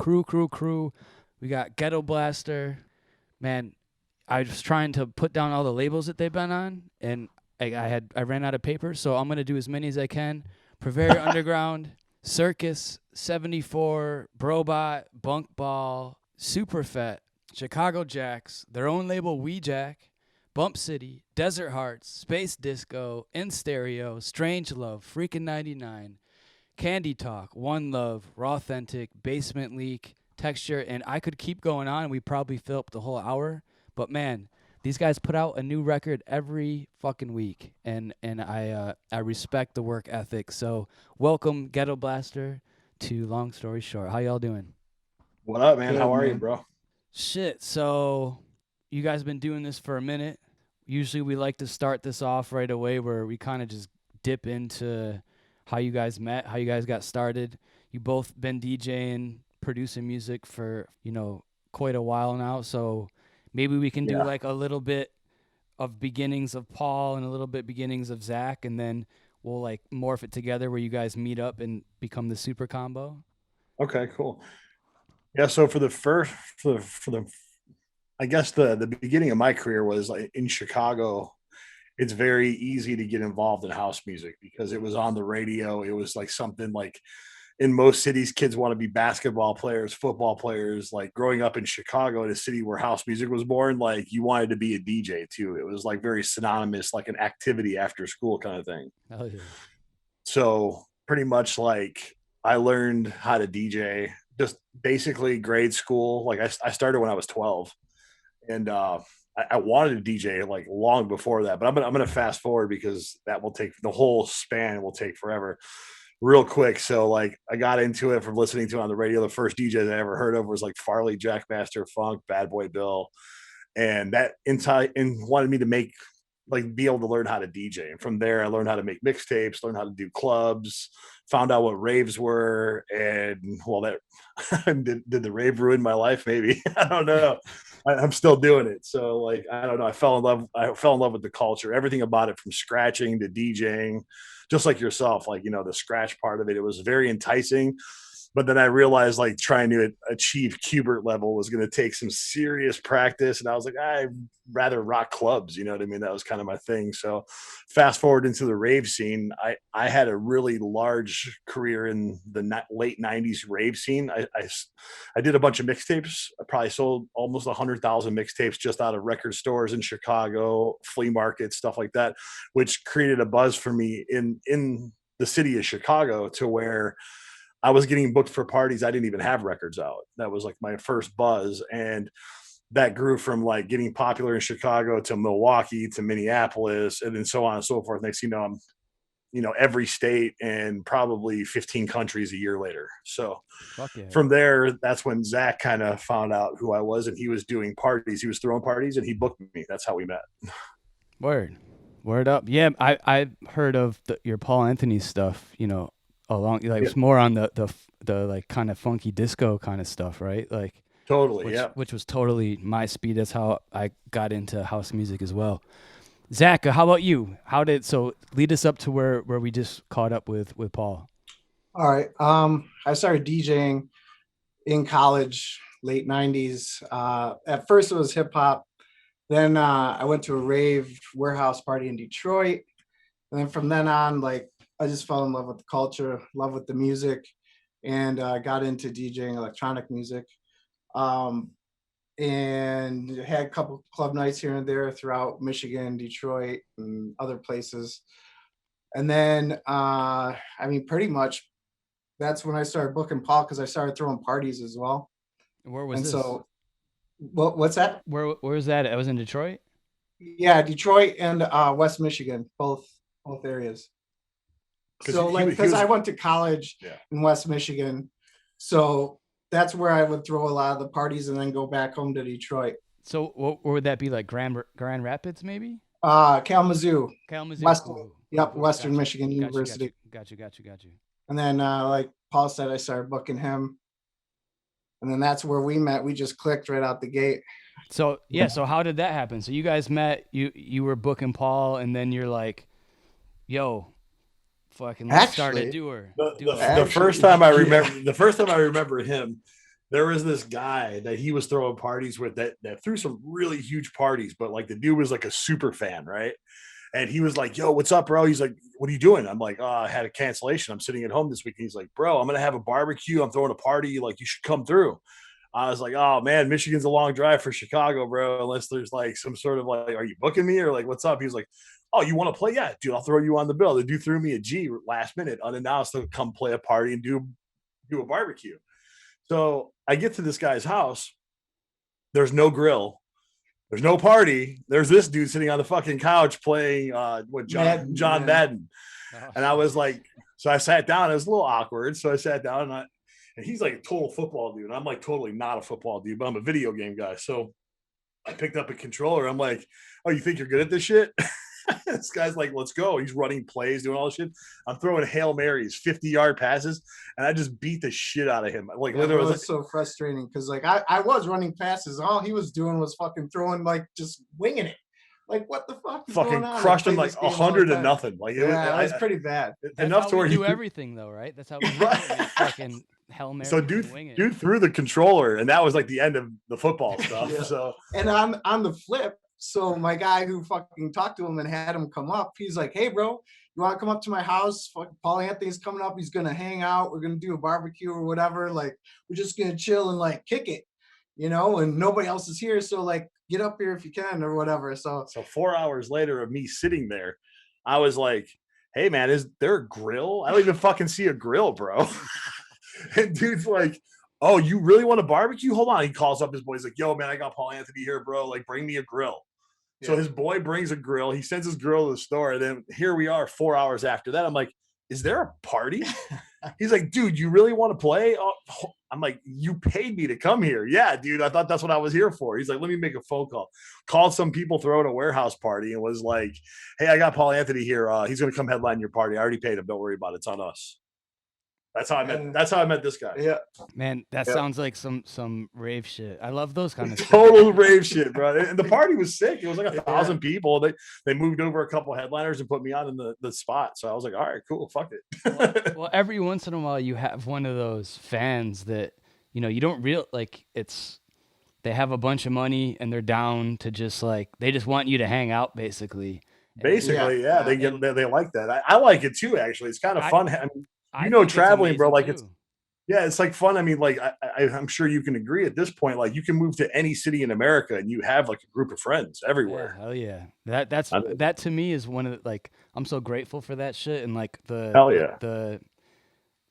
Crew. We got Gettoblaster. Man, I was trying to put down all the labels that they've been on, and I ran out of paper, so I'm gonna do as many as I can. Prevariat Underground, Circus, 74, Brobot, Bunk Ball, Superfet, Chicago Jacks, their own label We Jack, Bump City, Desert Hearts, Space Disco, In Stereo, Strange Love, Freakin' 99, Candy Talk, One Love, Raw Authentic, Basement Leak, Texture, and I could keep going on. We probably fill up the whole hour, but man, these guys put out a new record every fucking week, and I respect the work ethic. So welcome, Ghetto Blaster, to Long Story Short. How y'all doing? What up, man? Good, How are you, man. bro? Shit. So you guys been doing this for a minute. Usually we like to start this off right away where we kind of just dip into how you guys met, how you guys got started. You both been DJing, producing music for, quite a while now. So maybe we can do Yeah. like a little bit of beginnings of Paul and a little bit beginnings of Zach, and then we'll like morph it together where you guys meet up and become the super combo. Okay, cool. Yeah, so for the I guess the beginning of my career was like in Chicago. It's very easy to get involved in house music because it was on the radio. It was like something like in most cities, kids want to be basketball players, football players. Like growing up in Chicago, in a city where house music was born, like you wanted to be a DJ too. It was like very synonymous, like an activity after school kind of thing. Oh yeah. So pretty much like I learned how to DJ just basically grade school. Like I started when I was 12 and I wanted to DJ like long before that, but I'm gonna fast forward because that will take the whole span will take forever. Real quick, so like I got into it from listening to it on the radio. The first DJ that I ever heard of was like Farley, Jackmaster, Funk, Bad Boy Bill, and that entire and wanted me to make like be able to learn how to DJ. And from there, I learned how to make mixtapes, learned how to do clubs, found out what raves were, and well, that did the rave ruin my life? Maybe I don't know. I'm still doing it, so like I don't know. I fell in love. I fell in love with the culture, everything about it, from scratching to DJing, just like yourself. Like the scratch part of it, it was very enticing. But then I realized like trying to achieve Qbert level was going to take some serious practice. And I was like, I'd rather rock clubs. You know what I mean? That was kind of my thing. So fast forward into the rave scene. I had a really large career in the late 90s rave scene. I did a bunch of mixtapes. I probably sold almost 100,000 mixtapes just out of record stores in Chicago, flea markets, stuff like that, which created a buzz for me in the city of Chicago to where I was getting booked for parties. I didn't even have records out. That was like my first buzz. And that grew from like getting popular in Chicago to Milwaukee to Minneapolis and then so on and so forth. Next, I'm, every state and probably 15 countries a year later. So Fuck yeah. from there, that's when Zach kind of found out who I was and he was doing parties. He was throwing parties and he booked me. That's how we met. Word. Word up. Yeah, I've heard of your Paul Anthony stuff, along like Yeah, it's more on the like kind of funky disco kind of stuff, right? Like totally. which Yeah. which was totally my speed. That's how I got into house music as well. Zach, how about you? So lead us up to where we just caught up with Paul. All right. I started DJing in college, late 90s. At first it was hip hop. Then I went to a rave warehouse party in Detroit. And then from then on, like I just fell in love with the culture, love with the music, and got into DJing electronic music. Um, and had a couple club nights here and there throughout Michigan, Detroit, and other places. And then, pretty much that's when I started booking Paul because I started throwing parties as well. Where was And this? so, what's that? Where was that? I was in Detroit. Yeah, Detroit and West Michigan, both areas. Because So, like, he because was, I went to college yeah. in West Michigan, so that's where I would throw a lot of the parties and then go back home to Detroit. So what would that be like? Grand Rapids, maybe? Kalamazoo, Kalamazoo. West, Cool. Cool. yep, Cool. Western Got you. Michigan Got you. Got you. University. Got you. And then, like Paul said, I started booking him, and then that's where we met. We just clicked right out the gate. So yeah. So how did that happen? So you guys met. You were booking Paul, and then you're like, "Yo, fucking, let's start a Actually, doer. the, Do the, it." the actually, first time I yeah. remember the first time I remember him there was this guy that he was throwing parties with that threw some really huge parties, but like the dude was like a super fan, right? And he was like, "Yo, what's up, bro?" He's like, "What are you doing?" I'm like, "Oh, I had a cancellation. I'm sitting at home this week." And he's like, "Bro, I'm gonna have a barbecue. I'm throwing a party. Like, you should come through." I was like, "Oh man, Michigan's a long drive for Chicago, bro. Unless there's like some sort of like, are you booking me or like what's up?" He's like, "Oh, you want to play? Yeah, dude, I'll throw you on the bill." The dude threw me a G last minute, unannounced, to come play a party and do a barbecue. So I get to this guy's house. There's no grill. There's no party. There's this dude sitting on the fucking couch playing John Madden. Oh, And I was like, so I sat down. It was a little awkward. So I sat down and he's like a total football dude. I'm like totally not a football dude, but I'm a video game guy. So I picked up a controller. I'm like, "Oh, you think you're good at this shit?" This guy's like, "Let's go." He's running plays, doing all this shit. I'm throwing Hail Marys, 50-yard passes, and I just beat the shit out of him. Like, literally, it was so frustrating because like I was running passes. All he was doing was fucking throwing, like just winging it. Like, what the fuck is fucking going on? crushed him like 100-0. Like, it was pretty bad. enough to where he do everything though, right? That's how we fucking Hail Mary. So dude threw the controller, and that was like the end of the football stuff. Yeah. So, and on the flip, so my guy who fucking talked to him and had him come up, he's like, "Hey, bro, you want to come up to my house? Paul Anthony's coming up. He's gonna hang out. We're gonna do a barbecue or whatever. Like, we're just gonna chill and like kick it, you know. And nobody else is here, so like, get up here if you can or whatever." So 4 hours later of me sitting there, I was like, "Hey, man, is there a grill? I don't even fucking see a grill, bro." And dude's like, "Oh, you really want a barbecue? Hold on." He calls up his boy. He's like, "Yo, man, I got Paul Anthony here, bro. Like, bring me a grill." Yeah. So his boy brings a grill. He sends his grill to the store. And then here we are 4 hours after that. I'm like, "Is there a party?" He's like, "Dude, you really want to play?" Oh, I'm like, "You paid me to come here." "Yeah, dude, I thought that's what I was here for." He's like, "Let me make a phone call." Called some people throwing a warehouse party and was like, "Hey, I got Paul Anthony here. He's going to come headline your party. I already paid him. Don't worry about it. It's on us." That's how I met this guy. Yeah, man, that sounds like some rave shit. I love those kind of total rave shit, bro. And the party was sick. It was like 1,000 people. They moved over a couple headliners and put me on in the spot. So I was like, "All right, cool, fuck it." Well, every once in a while you have one of those fans that you don't like. They have a bunch of money and they're down to just like they just want you to hang out, basically. Basically, yeah. They like that. I like it too. Actually, it's kind of fun. I mean, traveling, bro. Like it's like fun. I mean, like I'm sure you can agree at this point. Like you can move to any city in America and you have like a group of friends everywhere. Yeah, hell yeah. That to me is one of the, like I'm so grateful for that shit. And like the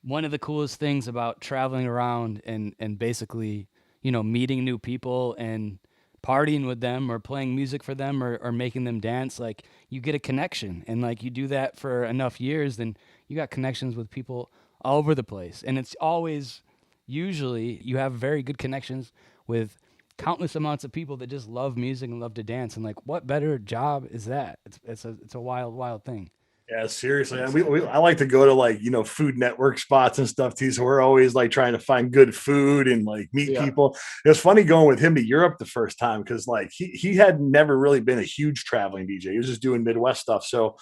one of the coolest things about traveling around and basically meeting new people and partying with them or playing music for them or making them dance, like you get a connection, and like you do that for enough years, then you got connections with people all over the place. And it's always, usually you have very good connections with countless amounts of people that just love music and love to dance. And like, what better job is that? It's a wild thing. Yeah, seriously. And I like to go to like, Food Network spots and stuff too. So we're always like trying to find good food and like meet people. It was funny going with him to Europe the first time because like he had never really been a huge traveling DJ. He was just doing Midwest stuff. So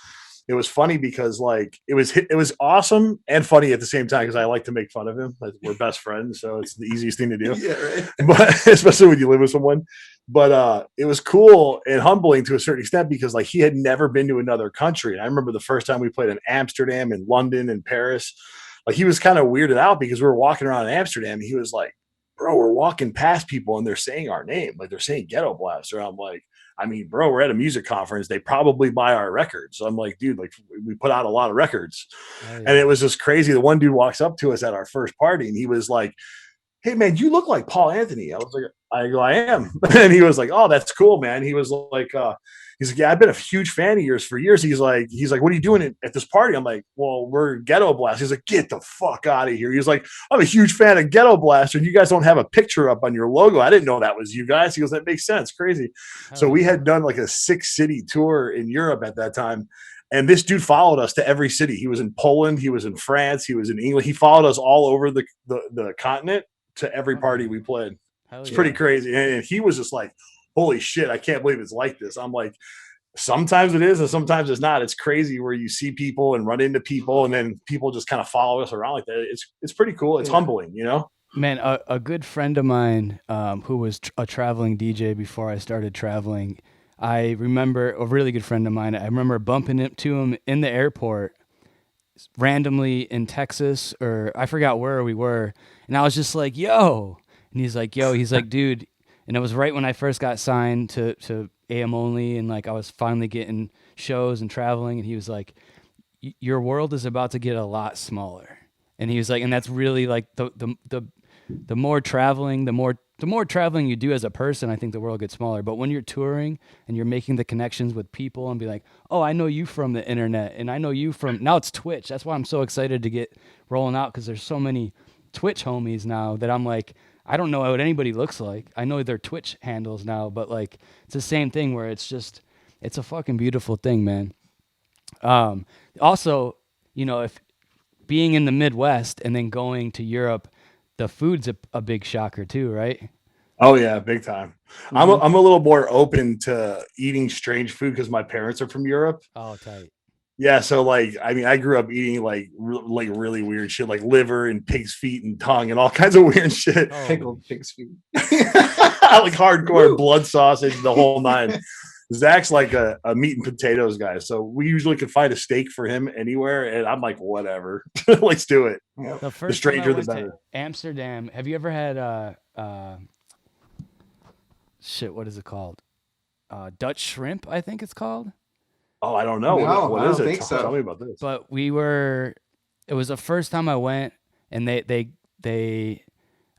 it was funny because like it was awesome and funny at the same time because I like to make fun of him. We're best friends, so it's the easiest thing to do. Yeah, right. But especially when you live with someone. But it was cool and humbling to a certain extent because like he had never been to another country. And I remember the first time we played in Amsterdam and London and Paris, like he was kind of weirded out because we were walking around in Amsterdam and he was like, "Bro, we're walking past people and they're saying our name. Like they're saying Gettoblaster." I'm like, "I mean, bro, we're at a music conference. They probably buy our records." So I'm like, "Dude, like we put out a lot of records." Oh, yeah. And it was just crazy. The one dude walks up to us at our first party and he was like, "Hey man, you look like Paul Anthony." I was like, I am. And he was like, "Oh, that's cool, man." He was like, he's like, "Yeah, I've been a huge fan of yours for years." He's like, "What are you doing at this party?" I'm like, "Well, we're Gettoblaster." He's like, "Get the fuck out of here." He was like, "I'm a huge fan of Gettoblaster, and you guys don't have a picture up on your logo. I didn't know that was you guys." He goes, "That makes sense. Crazy." So we had done like a 6-city tour in Europe at that time. And this dude followed us to every city. He was in Poland. He was in France. He was in England. He followed us all over the continent to every party we played. It's pretty crazy. And he was just like, "Holy shit, I can't believe it's like this." I'm like, sometimes it is and sometimes it's not. It's crazy where you see people and run into people and then people just kind of follow us around like that. It's pretty cool. It's humbling, Man, a good friend of mine who was a traveling DJ before I started traveling, I remember a really good friend of mine. I remember bumping into him in the airport randomly in Texas, or I forgot where we were. And I was just like, yo. And he's like, yo, he's like, dude. And it was right when I first got signed to AM Only. And like I was finally getting shows and traveling. And he was like, your world is about to get a lot smaller. And he was like, and that's really like the more traveling, the more traveling you do as a person, I think the world gets smaller. But when you're touring and you're making the connections with people and be like, oh, I know you from the internet, and I know you from now it's Twitch. That's why I'm so excited to get rolling out, because there's so many Twitch homies now that I'm like, I don't know what anybody looks like. I know their Twitch handles now, but like it's the same thing where it's a fucking beautiful thing, man. Also, if being in the Midwest and then going to Europe, the food's a big shocker too, right? Oh yeah, big time. I'm a little more open to eating strange food because my parents are from Europe. Oh, tight. Yeah, so like I mean, I grew up eating like really weird shit, like liver and pig's feet and tongue and all kinds of weird shit. Oh, Pickled pig's feet. Like hardcore Woo. blood sausage, the whole nine. Zach's like a meat and potatoes guy, so we usually could find a steak for him anywhere, and I'm like, whatever, let's do it. Yep. the first stranger time I the went to better. Amsterdam, have you ever had shit? What is it called? Dutch shrimp, I think it's called. Oh, I don't know. No, What I is don't it? think so. Tell me about this. But it was the first time I went, and they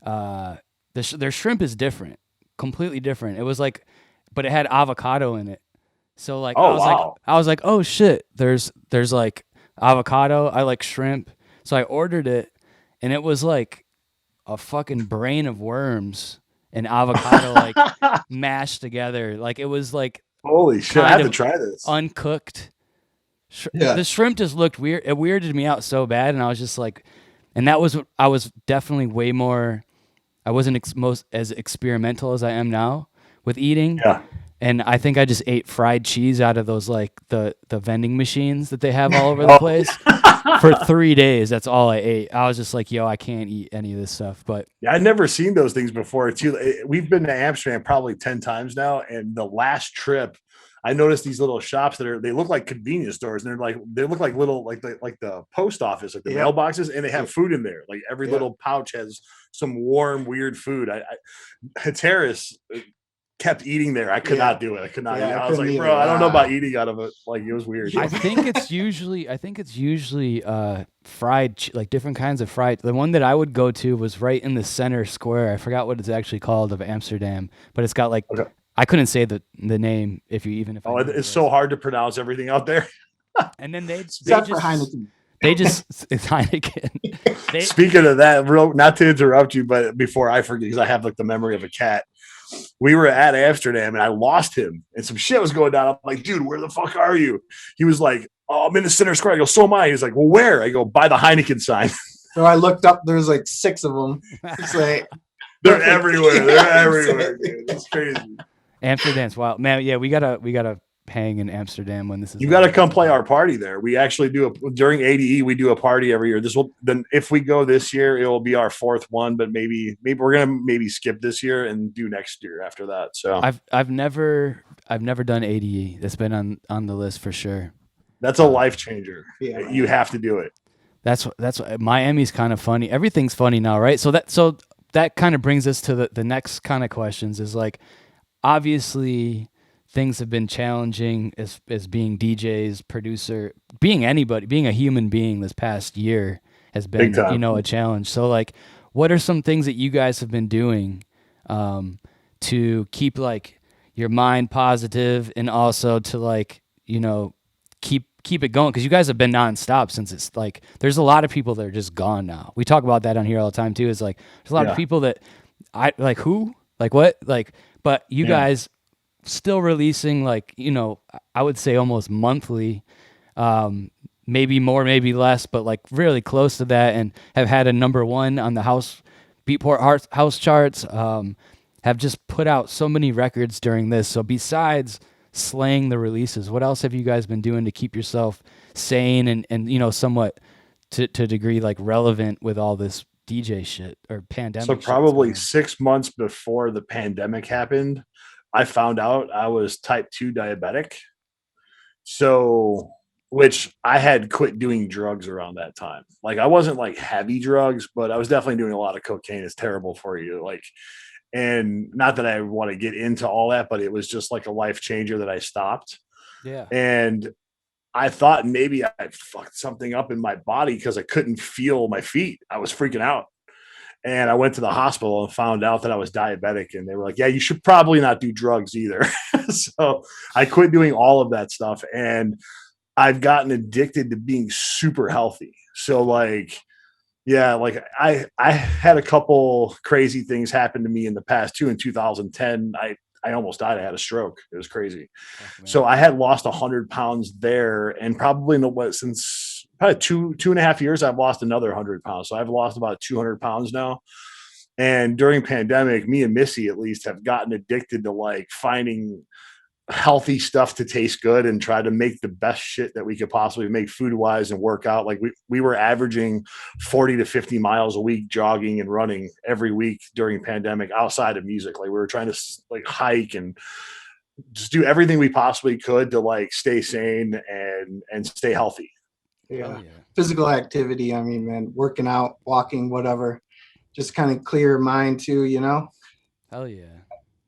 their shrimp is different, completely different. It was like, but it had avocado in it. So like Oh wow. I was like, oh shit, there's like avocado. I like shrimp, so I ordered it, and it was like a fucking brain of worms and avocado like mashed together. Like it was like Holy shit! I kind have to of try this. uncooked. Yeah. The shrimp just looked weird. It weirded me out so bad, and I was just like, and I was definitely way more. I wasn't most as experimental as I am now with eating. Yeah. And I think I just ate fried cheese out of those like the vending machines that they have all over the Oh. place for 3 days. That's all I ate. I was just like, yo, I can't eat any of this stuff. But Yeah, I'd never seen those things before. Too. We've been to Amsterdam probably 10 times now, and the last trip, I noticed these little shops they look like convenience stores, and they look like little like the post office, like the Yeah. mailboxes, and they have food in there. Like every Yeah. little pouch has some warm, weird food. Hatteras kept eating there. I could Yeah. not do it. I could not. Yeah, eat. I I was couldn't like, bro, either. I don't know about eating out of it. Like it was weird. I think it's usually fried, like different kinds of fried. The one that I would go to was right in the center square. I forgot what it's actually called of Amsterdam, but it's got like, Okay. I couldn't say the name if I knew what it It's was. so hard to pronounce everything out there. And then they Except just for Heineken. they just it's Heineken. Speaking of that, not to interrupt you, but before I forget, because I have like the memory of a cat. We were at Amsterdam and I lost him, and some shit was going down. I'm like, dude, where the fuck are you? He was like, oh, I'm in the center square. I go, so am I. He's like, well, where? I go, by the Heineken sign. So I looked up. There's like 6 of them. It's like They're everywhere. They're everywhere, dude. It's crazy. Amsterdam's wild, man. Yeah, we gotta hang in Amsterdam when this is. You got to come play our party there. We actually do during ADE. We do a party every year. Then if we go this year, it will be our 4th one. But maybe we're gonna skip this year and do next year after that. So I've never done ADE. That's been on the list for sure. that's a life changer. Yeah. You have to do it. That's Miami's kind of funny. Everything's funny now, right? So that kind of brings us to the next kind of questions. Is like, obviously things have been challenging as being DJs, producer, being anybody, being a human being this past year has been, Big time. a challenge. So like, what are some things that you guys have been doing to keep like your mind positive and also to like, keep it going? Because you guys have been nonstop since it's like, there's a lot of people that are just gone now. We talk about that on here all the time too. Is like, there's a lot of people that I like, who, like what, like, but you guys still releasing like, I would say almost monthly, maybe more, maybe less, but like really close to that, and have had a #1 on the Beatport house charts, have just put out so many records during this. So besides slaying the releases, what else have you guys been doing to keep yourself sane and somewhat to a degree like relevant with all this DJ shit or pandemic So shit that's going probably on? 6 months before the pandemic happened, I found out I was type 2 diabetic. So, which I had quit doing drugs around that time. Like I wasn't like heavy drugs, but I was definitely doing a lot of cocaine. It's terrible for you. Like, and not that I want to get into all that, but it was just like a life changer that I stopped. Yeah. And I thought maybe I fucked something up in my body because I couldn't feel my feet. I was freaking out. And I went to the hospital and found out that I was diabetic. And they were like, yeah, you should probably not do drugs either. So I quit doing all of that stuff. And I've gotten addicted to being super healthy. So like, yeah, like I had a couple crazy things happen to me in the past too. In 2010, I almost died. I had a stroke. It was crazy. Fuck, So man. I had lost 100 pounds there, and probably in the what since probably 2.5 years, I've lost another 100 pounds. So I've lost about 200 pounds now. And during pandemic, me and Missy at least have gotten addicted to like finding healthy stuff to taste good and try to make the best shit that we could possibly make food wise and work out. Like we were averaging 40 to 50 miles a week jogging and running every week during pandemic outside of music. Like we were trying to like hike and just do everything we possibly could to like stay sane and stay healthy. Hell Yeah. yeah. Physical activity. I mean, man, working out, walking, whatever, just kind of clear your mind too, you know? Hell yeah.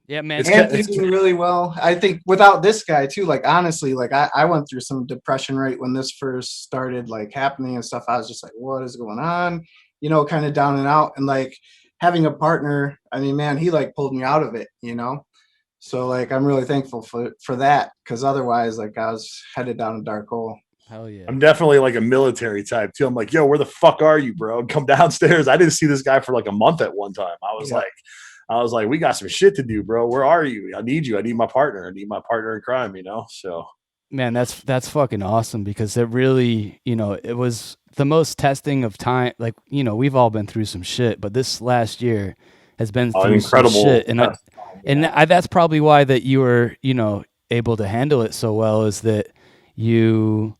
Yeah, man. It's And it's eating really well. I think without this guy too, like honestly, like I went through some depression right when this first started like happening and stuff. I was just like, what is going on? You know, kind of down and out. And like having a partner, I mean, man, he like pulled me out of it, you know? So like I'm really thankful for that, because otherwise like I was headed down a dark hole. Hell yeah. I'm definitely like a military type too. I'm like, yo, where the fuck are you, bro? Come downstairs. I didn't see this guy for like a month at one time. Yeah. I was like, we got some shit to do, bro. Where are you? I need you. I need my partner. I need my partner in crime, you know? So Man, that's fucking awesome, because it really, it was the most testing of time. Like, we've all been through some shit, but this last year has been through some incredible. shit. That's probably why that you were, able to handle it so well, is that you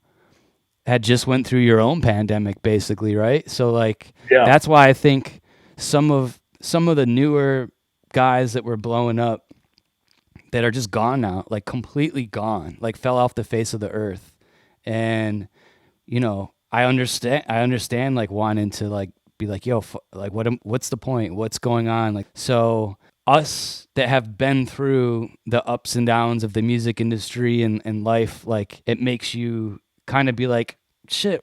had just went through your own pandemic basically, right? So like, Yeah. that's why I think some of the newer guys that were blowing up that are just gone now, like completely gone, like fell off the face of the earth. And I understand like wanting to like be like, yo, like what's the point? What's going on? Like, so us that have been through the ups and downs of the music industry and life, like it makes you kind of be like, shit,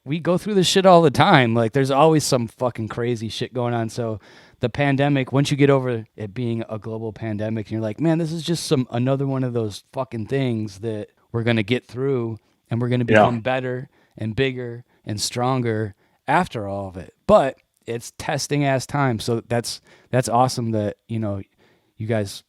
we go through this shit all the time. Like there's always some fucking crazy shit going on. So the pandemic, once you get over it being a global pandemic, and you're like, man, this is just another one of those fucking things that we're going to get through, and we're going to become better and bigger and stronger after all of it. But it's testing ass time. So that's awesome that, you guys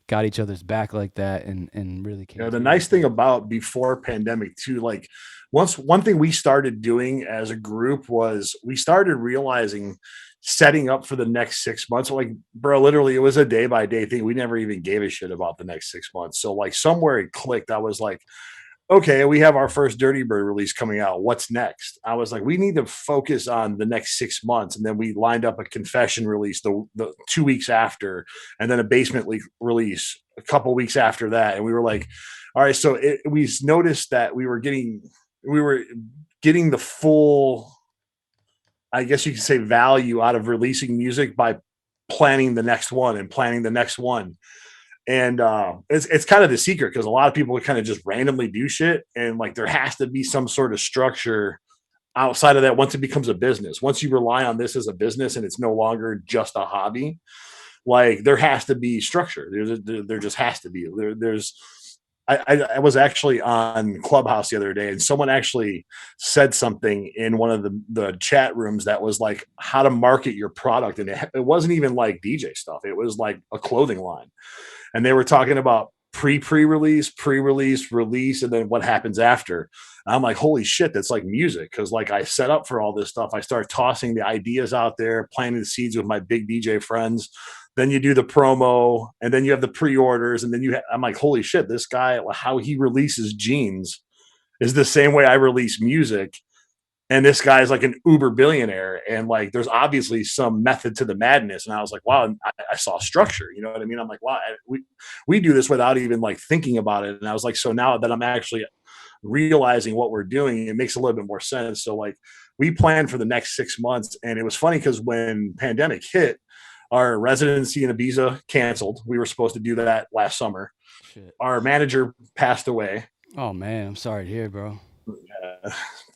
got each other's back like that and really came. Yeah, the nice thing about before pandemic too, like one thing we started doing as a group was we started realizing setting up for the next 6 months. Like, bro, literally it was a day by day thing. We never even gave a shit about the next 6 months. So like somewhere it clicked. I was like, okay, we have our first Dirty Bird release coming out. What's next? I was like, we need to focus on the next 6 months. And then we lined up a Confession release the 2 weeks after, and then a Basement League release a couple weeks after that. And we were like, all right, so we noticed that we were getting the full, I guess you could say, value out of releasing music by planning the next one and planning the next one. And it's kind of the secret, because a lot of people kind of just randomly do shit, and like there has to be some sort of structure outside of that once it becomes a business. Once you rely on this as a business and it's no longer just a hobby, like there has to be structure. There just has to be. I was actually on Clubhouse the other day, and someone actually said something in one of the chat rooms that was like how to market your product, and it wasn't even like DJ stuff. It was like a clothing line. And they were talking about pre-release, release, and then what happens after. And I'm like, holy shit, that's like music. Because like I set up for all this stuff. I start tossing the ideas out there, planting the seeds with my big DJ friends. Then you do the promo, and then you have the pre-orders, and then I'm like, holy shit, this guy, how he releases jeans is the same way I release music. and this guy's like an uber billionaire, and like there's obviously some method to the madness. And I was like, wow, I saw structure, you know what I mean? I'm like, wow, we do this without even like thinking about it. And I was like, so now that I'm actually realizing what we're doing, it makes a little bit more sense. So like we planned for the next 6 months, and it was funny because when pandemic hit, our residency in Ibiza canceled. We were supposed to do that last summer. Shit. Our manager passed away. Oh man, I'm sorry to hear, bro.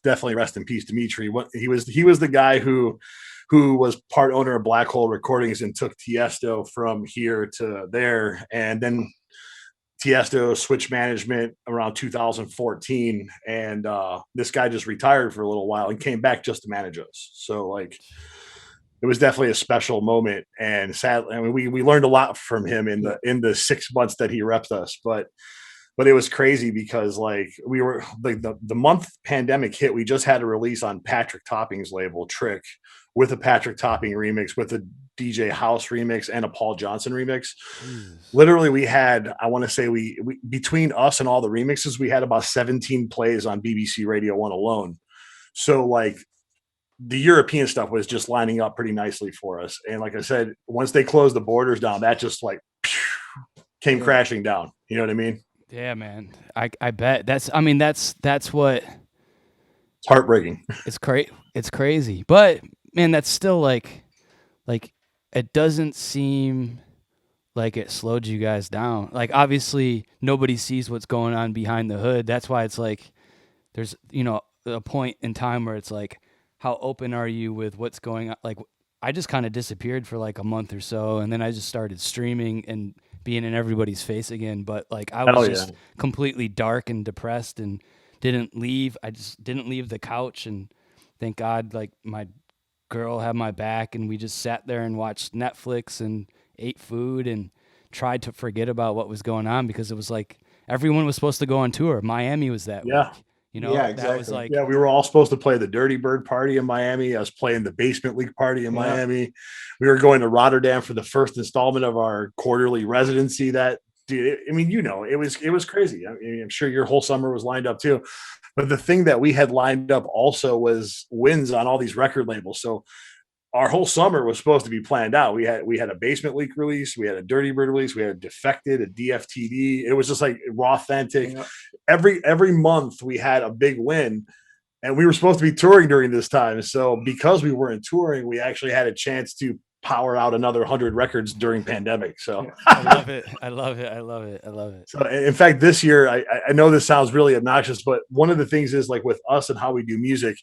Definitely rest in peace, Dimitri. He was the guy who was part owner of Black Hole Recordings and took Tiesto from here to there, and then Tiesto switched management around 2014, and this guy just retired for a little while and came back just to manage us. So like it was definitely a special moment, and sadly, I mean, we learned a lot from him in the 6 months that he repped us, but it was crazy because like we were like the month pandemic hit, we just had a release on Patrick Topping's label Trick with a Patrick Topping remix, with a DJ House remix, and a Paul Johnson remix. Jesus. Literally, we had, I want to say we between us and all the remixes, we had about 17 plays on BBC Radio 1 alone. So like the European stuff was just lining up pretty nicely for us. And like I said, once they closed the borders down, that just like came crashing down. You know what I mean? Yeah, man. I bet that's what It's heartbreaking. it's crazy. But man, that's still like it doesn't seem like it slowed you guys down. Like obviously nobody sees what's going on behind the hood. That's why it's like there's, a point in time where it's like, how open are you with what's going on? Like I just kind of disappeared for like a month or so, and then I just started streaming and being in everybody's face again. But like I was just completely dark and depressed and didn't leave. I just didn't leave the couch, and thank God like my girl had my back, and we just sat there and watched Netflix and ate food and tried to forget about what was going on, because it was like everyone was supposed to go on tour. Miami was that week. Yeah, exactly. That was like, we were all supposed to play the Dirty Bird party in Miami. I was playing the Basement League party in Miami. We were going to Rotterdam for the first installment of our quarterly residency. That, dude, I mean, it was crazy. I mean, I'm sure your whole summer was lined up too. But the thing that we had lined up also was wins on all these record labels. So our whole summer was supposed to be planned out. We had a Basement Leak release, we had a Dirty Bird release, we had a Defected, a DFTD. It was just like raw, authentic. Yeah. Every month we had a big win, and we were supposed to be touring during this time. So because we weren't touring, we actually had a chance to power out another 100 records during pandemic. So I love it. I love it. I love it. I love it. So in fact, this year, I know this sounds really obnoxious, but one of the things is like with us and how we do music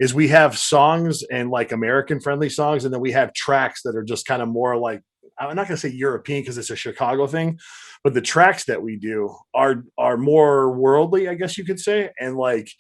is we have songs and like American friendly songs. And then we have tracks that are just kind of more like, I'm not going to say European because it's a Chicago thing, but the tracks that we do are more worldly, I guess you could say. And like,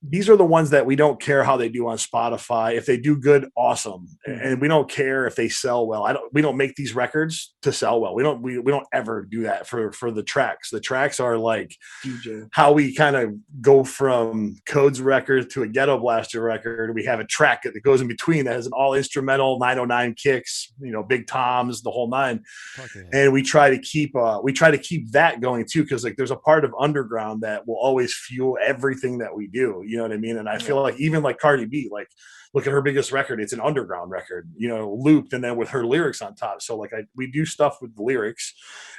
these are the ones that we don't care how they do on Spotify. If they do good, awesome. And we don't care if they sell well. We don't make these records to sell well. We don't ever do that for the tracks. The tracks are like DJ. How we kind of go from Codes record to a Gettoblaster record. We have a track that goes in between that has an all instrumental 909 kicks, big toms, the whole nine. Okay. And we try to keep that going too, because like there's a part of underground that will always fuel everything that we do. You know what I mean? And I feel like even like Cardi B, like look at her biggest record, it's an underground record, looped, and then with her lyrics on top. So like we do stuff with the lyrics,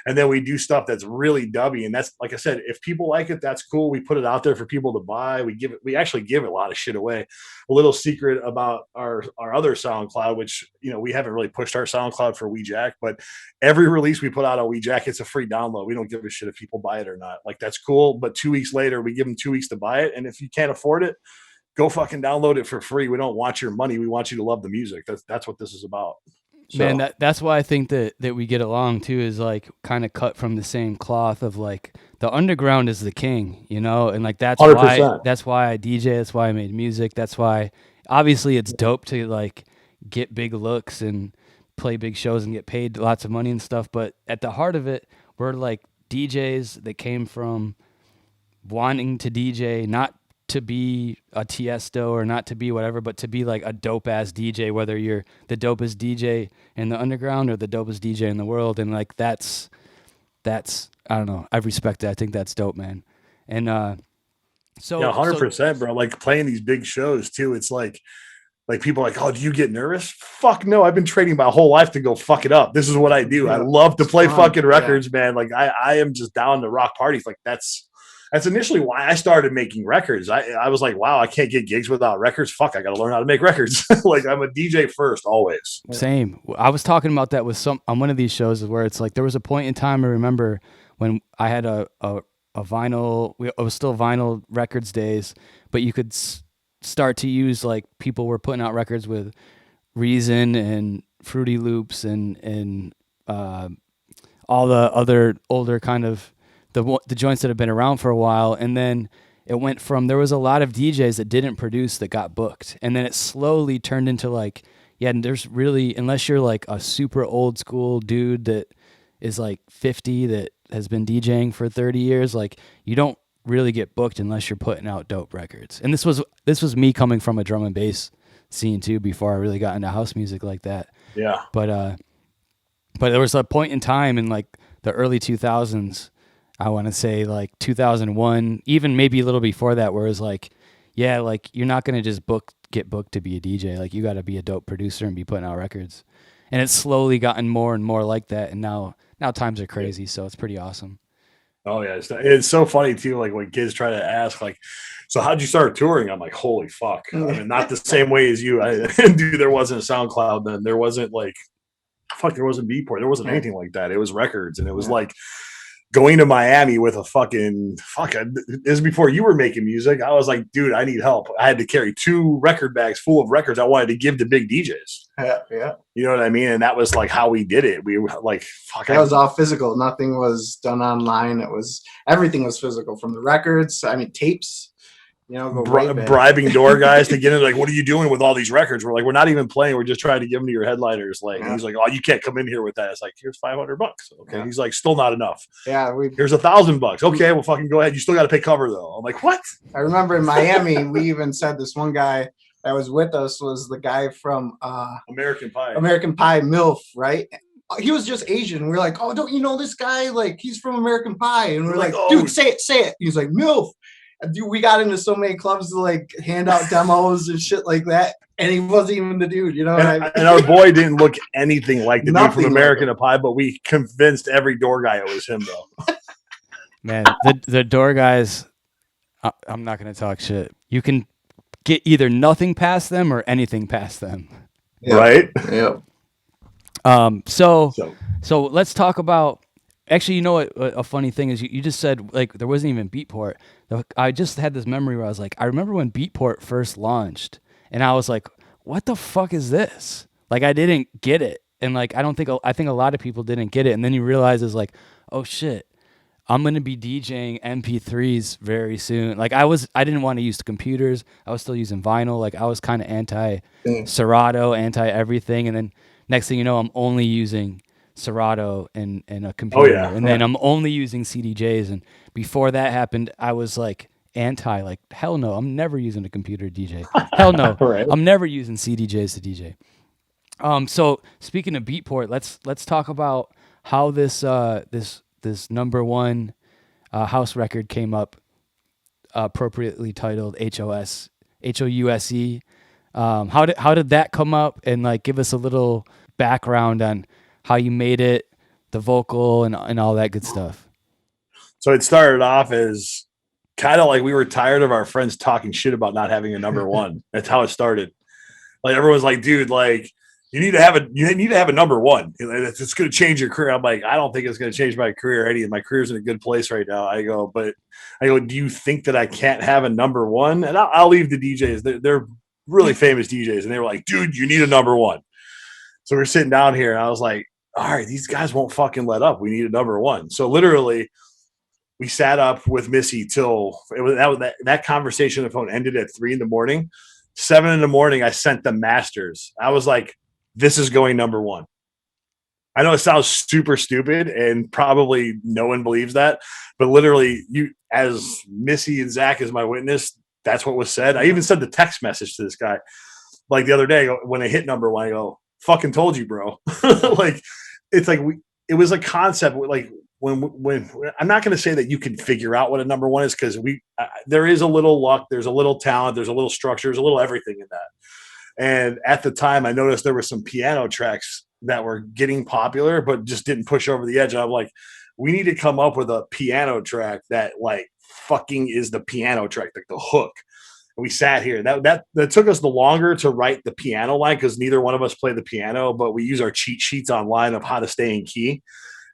and then we do stuff that's really dubby. And that's, like I said, if people like it, that's cool. We put it out there for people to buy. We actually give a lot of shit away. A little secret about our other SoundCloud, which, we haven't really pushed our SoundCloud for WeJack, but every release we put out on WeJack, it's a free download. We don't give a shit if people buy it or not. Like that's cool. But 2 weeks later, we give them 2 weeks to buy it. And if you can't afford it, go fucking download it for free. We don't want your money. We want you to love the music. That's what this is about. So. Man, that's why I think that we get along too, is like kind of cut from the same cloth of like the underground is the king, and like that's 100%. That's why I DJ. That's why I made music. That's why obviously it's dope to like get big looks and play big shows and get paid lots of money and stuff. But at the heart of it, we're like DJs that came from wanting to DJ, not to be a Tiesto or not to be whatever, but to be like a dope ass DJ, whether you're the dopest DJ in the underground or the dopest DJ in the world. And like, that's, I don't know. I respect that. I think that's dope, man. And, So, Yeah, 100%, bro. Like playing these big shows too. It's like people are like, oh, do you get nervous? Fuck no. I've been training my whole life to go fuck it up. This is what I do. I love to play fucking records, man. Like I am just down to rock parties. Like that's initially why I started making records. I was like, wow, I can't get gigs without records. Fuck, I got to learn how to make records. Like I'm a DJ first, always. same. I was talking about that with on one of these shows where it's like there was a point in time I remember when I had a vinyl. It was still vinyl records days, but you could start to use like people were putting out records with Reason and Fruity Loops and all the other older kind of the joints that have been around for a while, and then it went from there was a lot of DJs that didn't produce that got booked, and then it slowly turned into like, yeah, and there's really, unless you're like a super old school dude that is like 50 that has been DJing for 30 years, like you don't really get booked unless you're putting out dope records. And this was me coming from a drum and bass scene too before I really got into house music like that. Yeah. But there was a point in time in like the early 2000s, I want to say like 2001, even maybe a little before that, where it was like, yeah, like you're not going to just get booked to be a DJ. Like you got to be a dope producer and be putting out records. And it's slowly gotten more and more like that. And now times are crazy. So it's pretty awesome. Oh yeah. It's so funny too. Like when kids try to ask like, so how'd you start touring? I'm like, holy fuck. I mean, not the same way as you. Dude, there wasn't a SoundCloud then. There wasn't like, there wasn't Beatport. There wasn't anything like that. It was records. And it was like, going to Miami with a this is before you were making music. I was like, dude, I need help. I had to carry 2 record bags full of records I wanted to give to big DJs. Yeah. You know what I mean? And that was like how we did it. We were like, fuck. That was all physical. Nothing was done online. Everything was physical, from the records. I mean, tapes. You know, bribing door guys to get in. Like, what are you doing with all these records? We're like, we're not even playing. We're just trying to give them to your headliners. Like, he's like, oh, you can't come in here with that. It's like, here's $500. Okay. He's like, still not enough. Yeah. Here's $1,000. Okay. Well, fucking go ahead. You still got to pay cover though. I'm like, what? I remember in Miami, we even said this one guy that was with us was the guy from American Pie, MILF, right? He was just Asian. We were like, oh, don't you know this guy? Like, he's from American Pie. And we're like, oh, dude, say it. He's like, MILF. Dude, we got into so many clubs to like hand out demos and shit like that, and he wasn't even the dude, you know. And our boy didn't look anything like the dude from American Pie, but we convinced every door guy it was him, though. Man, the door guys, I'm not gonna talk shit. You can get either nothing past them or anything past them. Yep. Right? Yep. So let's talk about. Actually, you know what? A funny thing is, you just said like there wasn't even Beatport. I just had this memory where I was like, I remember when Beatport first launched, and I was like, what the fuck is this? Like, I didn't get it, and like I think a lot of people didn't get it, and then you realize it's like, oh shit, I'm gonna be DJing MP3s very soon. Like I didn't want to use the computers. I was still using vinyl. Like I was kind of anti Serato, anti everything, and then next thing you know, I'm only using Serato and a computer, then I'm only using CDJs. And before that happened, I was like anti, like hell no, I'm never using a computer to DJ. Hell no, right. I'm never using CDJs to DJ. So speaking of Beatport, let's talk about how this number one house record came up, appropriately titled HOUSE. How did that come up, and like give us a little background on how you made it, the vocal and all that good stuff. So it started off as kind of like we were tired of our friends talking shit about not having a number one. That's how it started. Like everyone's like, dude, like you need to have a number one. It's going to change your career. I'm like, I don't think it's going to change my career, Eddie. My career's in a good place right now. I go, do you think that I can't have a number one? And I'll leave the DJs. They're really famous DJs. And they were like, dude, you need a number one. So we're sitting down here and I was like, all right, these guys won't fucking let up. We need a number one. So literally we sat up with Missy till that conversation on the phone ended at 3 a.m. 7 a.m, I sent the masters. I was like, this is going number one. I know it sounds super stupid and probably no one believes that, but literally you, as Missy and Zach as my witness, that's what was said. I even sent the text message to this guy like the other day when they hit number one. I go, fucking told you, bro. Like, it's like it was a concept. Like when I'm not going to say that you can figure out what a number one is, because there is a little luck, there's a little talent, there's a little structure, there's a little everything in that. And at the time, I noticed there were some piano tracks that were getting popular, but just didn't push over the edge. And I'm like, we need to come up with a piano track that like fucking is the piano track, like the hook. And we sat here. That took us the longer to write the piano line because neither one of us play the piano, but we use our cheat sheets online of how to stay in key.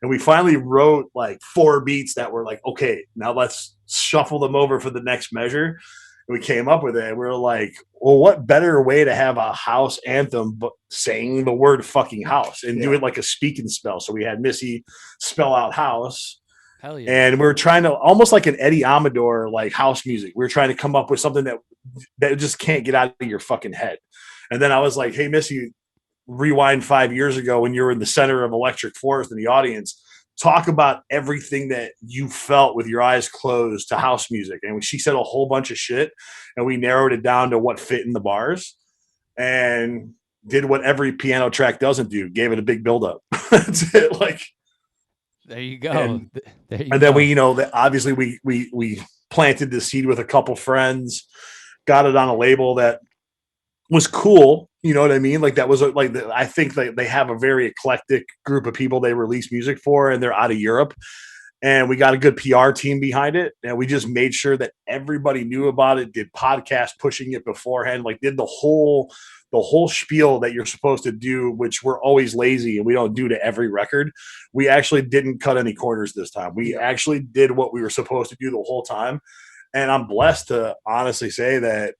And we finally wrote like 4 beats that were like, okay, now let's shuffle them over for the next measure. And we came up with it. And we were like, well, what better way to have a house anthem but saying the word fucking house and do it like a speak and spell. So we had Missy spell out house. Hell yeah. And we were trying to almost like an Eddie Amador, like house music. We were trying to come up with something that just can't get out of your fucking head. And then I was like, hey, Missy, rewind 5 years ago when you were in the center of Electric Forest in the audience, talk about everything that you felt with your eyes closed to house music. And she said a whole bunch of shit, and we narrowed it down to what fit in the bars and did what every piano track doesn't do, gave it a big buildup. That's it. Like, there you go. And then we, obviously we planted the seed with a couple friends, got it on a label that was cool. You know what I mean? Like that was like, I think they have a very eclectic group of people they release music for, and they're out of Europe. And we got a good PR team behind it. And we just made sure that everybody knew about it, did podcasts pushing it beforehand, like did the whole spiel that you're supposed to do, which we're always lazy and we don't do to every record. We actually didn't cut any corners this time. We actually did what we were supposed to do the whole time. And I'm blessed to honestly say that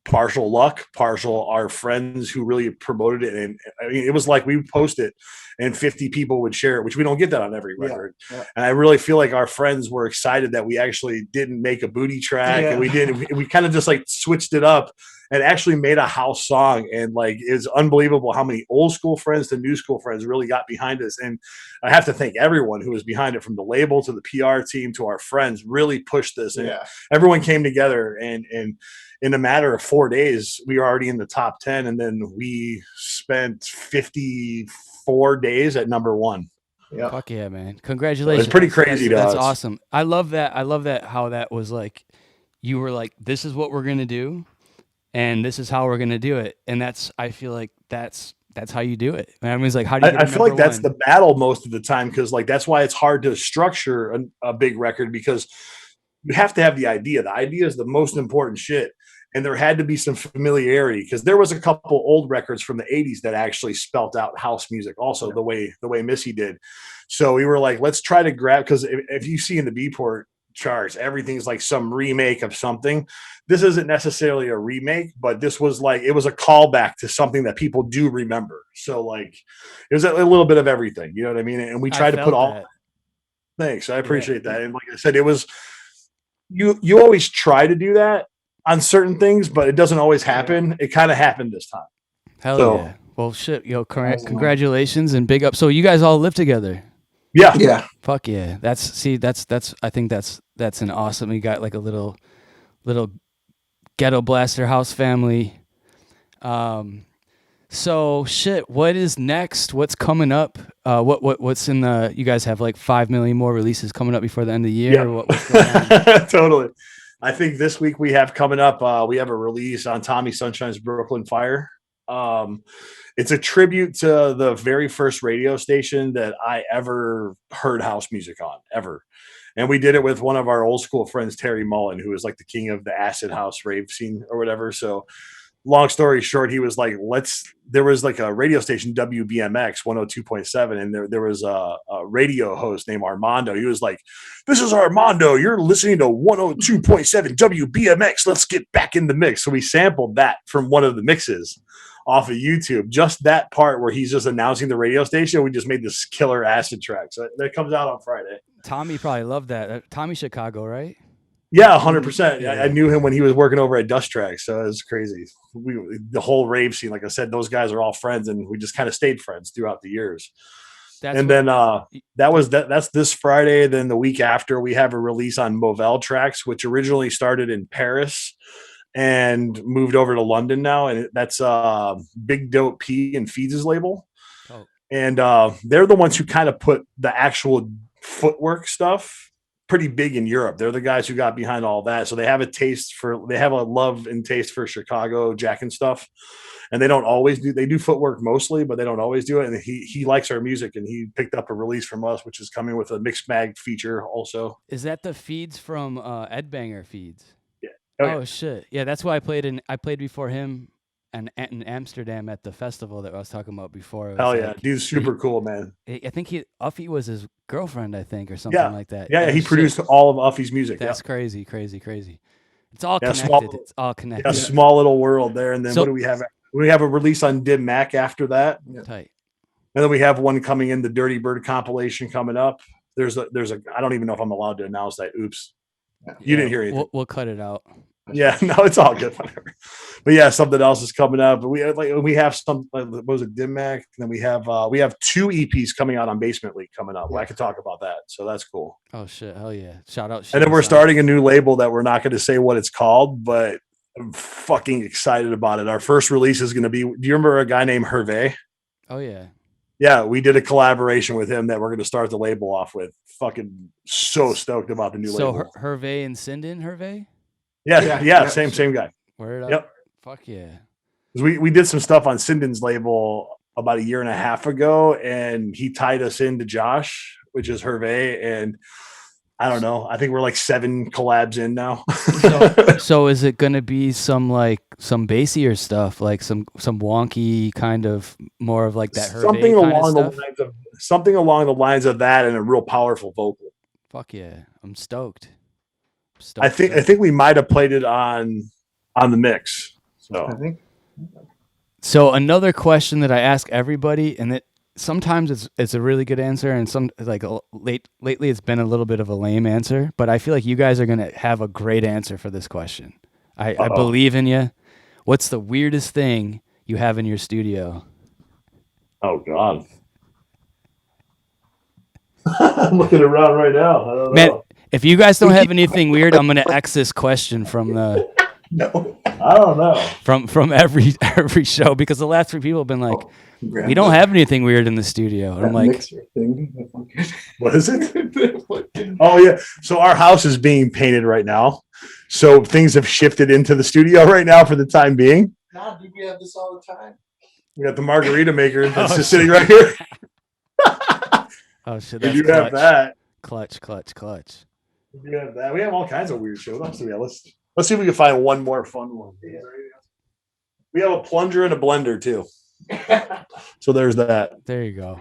partial luck, partial our friends who really promoted it. And I mean, it was like we post it and 50 people would share it, which we don't get that on every record. Yeah. And I really feel like our friends were excited that we actually didn't make a booty track. And we kind of just like switched it up and actually made a house song. And like, it's unbelievable how many old school friends to new school friends really got behind us. And I have to thank everyone who was behind it, from the label to the PR team to our friends, really pushed this. And everyone came together, and in a matter of 4 days, we were already in the top 10. And then we spent 54 days at number 1. Yeah. Fuck yeah, man. Congratulations. It's pretty crazy. That's awesome. I love that. How that was like, you were like, this is what we're going to do, and this is how we're going to do it. And I feel like that's how you do it. I mean, it's like, how do you get I feel like that's the battle most of the time. Cause like, that's why it's hard to structure a big record, because you have to have the idea. The idea is the most important shit. And there had to be some familiarity, because there was a couple old records from the 80s that actually spelt out house music also the way Missy did. So we were like, let's try to grab, because if you see in the Beatport charts, everything's like some remake of something. This isn't necessarily a remake, but this was like, it was a callback to something that people do remember. So like, it was a little bit of everything, you know what I mean? And we tried to put all that. Thanks. I appreciate that. And like I said, it was, you always try to do that on certain things, but it doesn't always happen. It kind of happened this time. Hell yeah. Well, shit, congratulations and big up. So you guys all live together? Yeah. Fuck yeah. That's I think that's an awesome, you got like a little Gettoblaster house family. So shit, what is next? What's coming up? What's in the, you guys have like 5 million more releases coming up before the end of the year? Yeah. Or what's going on? Totally. I think this week we have coming up, we have a release on Tommy Sunshine's Brooklyn Fire. It's a tribute to the very first radio station that I ever heard house music on, ever. And we did it with one of our old school friends, Terry Mullen, who is like the king of the acid house rave scene or whatever. So long story short, he was like, there was like a radio station, WBMX 102.7. And there was a radio host named Armando. He was like, this is Armando. You're listening to 102.7 WBMX. Let's get back in the mix. So we sampled that from one of the mixes off of YouTube. Just that part where he's just announcing the radio station. We just made this killer acid track. So that comes out on Friday. Tommy probably loved that. Tommy Chicago, right? Yeah, 100%. I knew him when he was working over at Dust Track, so it was crazy. The whole rave scene, like I said, those guys are all friends, and we just kind of stayed friends throughout the years. That's this Friday. Then the week after, we have a release on Movell Tracks, which originally started in Paris and moved over to London now, and that's Big Dope P and Feeds' label. Oh. And they're the ones who kind of put the actual footwork stuff pretty big in Europe. They're the guys who got behind all that. So they have a love and taste for Chicago Jack and stuff. And they don't always they do footwork mostly, but they don't always do it. And he likes our music, and he picked up a release from us, which is coming with a mixed mag feature also. Is that the feeds from Ed Banger feeds? Yeah. Oh shit. Yeah, that's why I played before him in Amsterdam at the festival that I was talking about before. Hell yeah. Dude's super cool, man. I think Uffy was his girlfriend, I think, or something like that. Yeah, he produced all of Uffy's music. That's crazy. It's all connected. It's all connected. A small little world there. And then what do we have? We have a release on Dim Mac after that. Tight. And then we have one coming in, the Dirty Bird compilation coming up. There's a I don't even know if I'm allowed to announce that. Oops. You didn't hear anything. We'll cut it out. Yeah, no, it's all good. Whatever. But yeah, something else is coming up. But we have some, what was it, Dim Mac? And then we have 2 EPs coming out on Basement League coming up. I could talk about that. So that's cool. Oh shit, hell yeah. Shout out. And then we're starting a new label that we're not going to say what it's called, but I'm fucking excited about it. Our first release is going to be, do you remember a guy named Hervé? Oh yeah. Yeah, we did a collaboration with him that we're going to start the label off with. Fucking so stoked about the new label. So Hervé and Sinden Hervé? Yeah, same guy. Word up. Yep. Fuck yeah. We did some stuff on Sinden's label about a year and a half ago, and he tied us into Josh, which is Hervé, and I don't know. I think we're like 7 collabs in now. So is it going to be some bassier stuff, like some wonky kind of more of like that Hervé something along the lines of that, and a real powerful vocal. Fuck yeah. I'm stoked. I think we might have played it on the mix. So I think. So another question that I ask everybody, and that sometimes it's a really good answer, and some lately it's been a little bit of a lame answer, but I feel like you guys are gonna have a great answer for this question. I believe in you. What's the weirdest thing you have in your studio? Oh God. I'm looking around right now. I don't know. If you guys don't have anything weird, I'm gonna X this question from the. No, I don't know. From every show, because the last 3 people have been like, we don't have anything weird in the studio. And I'm like, what is it? Oh yeah. So our house is being painted right now. So things have shifted into the studio right now for the time being. Nah, dude, we have this all the time. We got the margarita maker that's just sitting right here. Oh shit! That's you have that. Clutch. We have that. We have all kinds of weird shows. So yeah, let's see if we can find one more fun one. We have a plunger and a blender too. So there's that. There you go.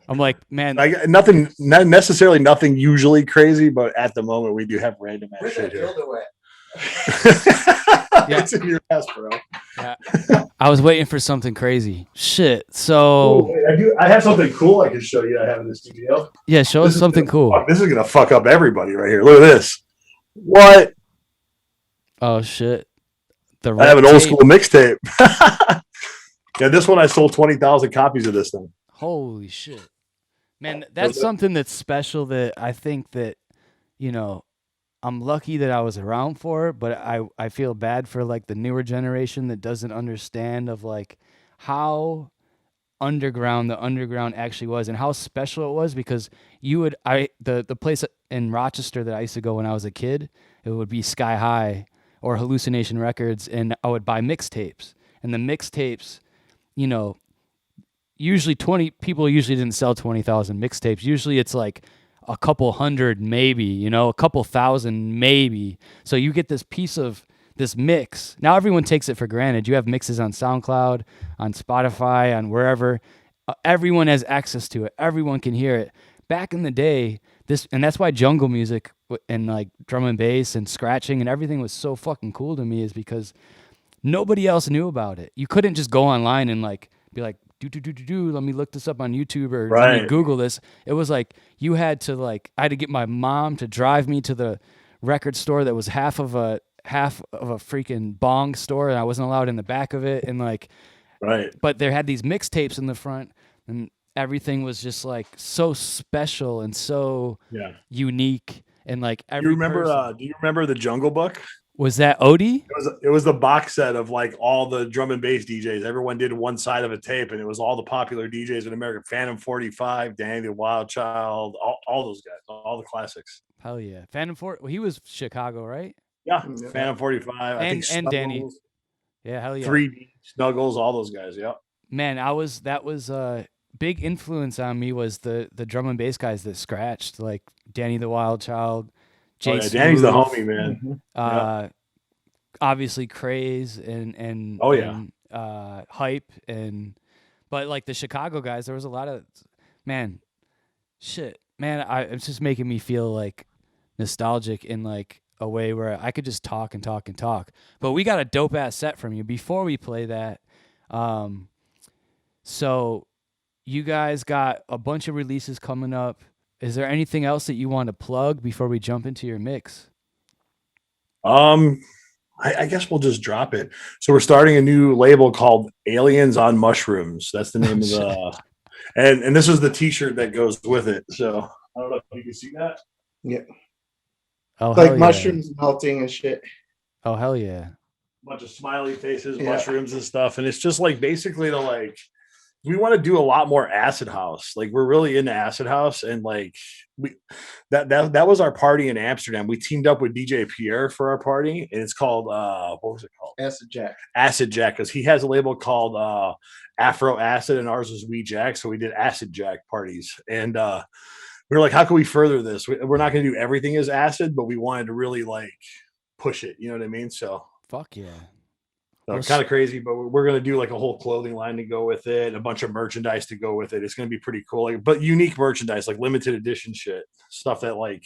I'm like, man, not necessarily nothing usually crazy, but at the moment we do have random ass shit here. Yeah. It's in your ass, bro. Yeah. I was waiting for something crazy. Shit. So I have something cool I can show you. I have in the studio. Yeah, show us something cool. This is gonna fuck up everybody right here. Look at this. What? Oh shit. I have an old school mixtape. Yeah, this one I sold 20,000 copies of this thing. Holy shit. Man, that's something that's special that I think that, I'm lucky that I was around for, but I feel bad for like the newer generation that doesn't understand of like how underground the underground actually was and how special it was, because the place in Rochester that I used to go when I was a kid, it would be Sky High or Hallucination Records, and I would buy mixtapes, and the mixtapes, usually people usually didn't sell 20,000 mixtapes. Usually it's like a couple hundred, maybe, a couple thousand, maybe. So you get this piece of this mix. Now everyone takes it for granted. You have mixes on SoundCloud, on Spotify, on wherever. Everyone has access to it. Everyone can hear it. Back in the day, and that's why jungle music and like drum and bass and scratching and everything was so fucking cool to me, is because nobody else knew about it. You couldn't just go online and like be like, let me look this up on YouTube or let me Google this. It was like I had to get my mom to drive me to the record store that was half of a freaking bong store, and I wasn't allowed in the back of it, and like but there had these mixtapes in the front, and everything was just like so special and so unique, and like do you remember the Jungle Book? Was that Odie? It was the box set of like all the drum and bass DJs. Everyone did one side of a tape, and it was all the popular DJs in America. Phantom 45, Danny the Wild Child, all those guys, all the classics. Hell yeah. Phantom Fort. Well, he was Chicago, right? Yeah, Yeah. Phantom 45. I think And Danny. Snuggles, Yeah, hell yeah. 3D Snuggles, all those guys. Yeah. Man, that was big influence on me was the drum and bass guys that scratched, like Danny the Wild Child, Jay Oh, yeah, Danny's the Smooth, homie, man. Mhm. obviously Craze and Oh, yeah. and, Hype but like the Chicago guys, there was a lot of it's just making me feel like nostalgic in like a way where I could just talk and talk and talk. But we got a dope ass set from you before we play that. So you guys got a bunch of releases coming up. Is there anything else that you want to plug before we jump into your mix? I guess we'll just drop it. So we're starting a new label called Aliens on Mushrooms. That's the name of the and this is the t-shirt that goes with it. So I don't know if you can see that. Yeah. Oh, Like hell mushrooms melting and shit. Yeah. Oh, hell yeah. Bunch of smiley faces, Yeah. mushrooms and stuff. And it's just like basically to like we want to do a lot more acid house. Like we're really into acid house, and like that was our party in Amsterdam. We teamed up with DJ Pierre for our party, and it's called what was it called? Acid Jack. Acid Jack, because he has a label called Afro Acid, and ours was Wee Jack. So we did Acid Jack parties, and we were like, how can we further this? We're not going to do everything as acid, but we wanted to really like push it. You know what I mean? So Fuck yeah. so kind of crazy, but we're going to do like a whole clothing line to go with it, a bunch of merchandise to go with it. It's going to be pretty cool, like, but unique merchandise, like limited edition shit, stuff that like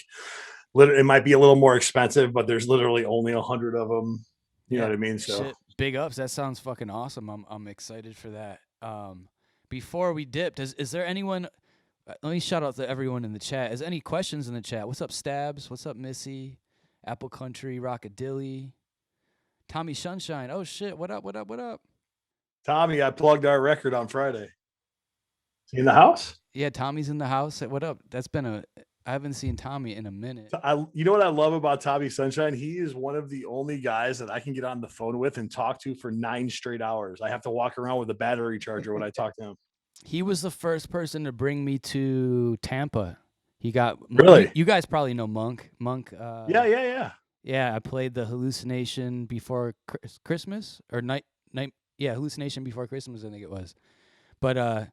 it might be a little more expensive, but there's literally only 100 of them. You know what I mean? So Shit, big ups. That sounds fucking awesome. I'm excited for that. Before we dip, is there anyone? Let me shout out to everyone in the chat. Is there any questions in the chat? What's up, Stabs? What's up, Missy? Apple Country, Rockadilly. Tommy Sunshine. Oh shit! What up? What up? What up? Tommy, I plugged our record on Friday. Is he in the house? Yeah, Tommy's in the house. What up? I haven't seen Tommy in a minute. You know what I love about Tommy Sunshine? He is one of the only guys that I can get on the phone with and talk to for 9 straight hours. I have to walk around with a battery charger when I talk to him. He was the first person to bring me to Tampa. He got really. You guys probably know Monk. Yeah. Yeah, I played the Hallucination before Christmas or night. Yeah, Hallucination before Christmas, I think it was. But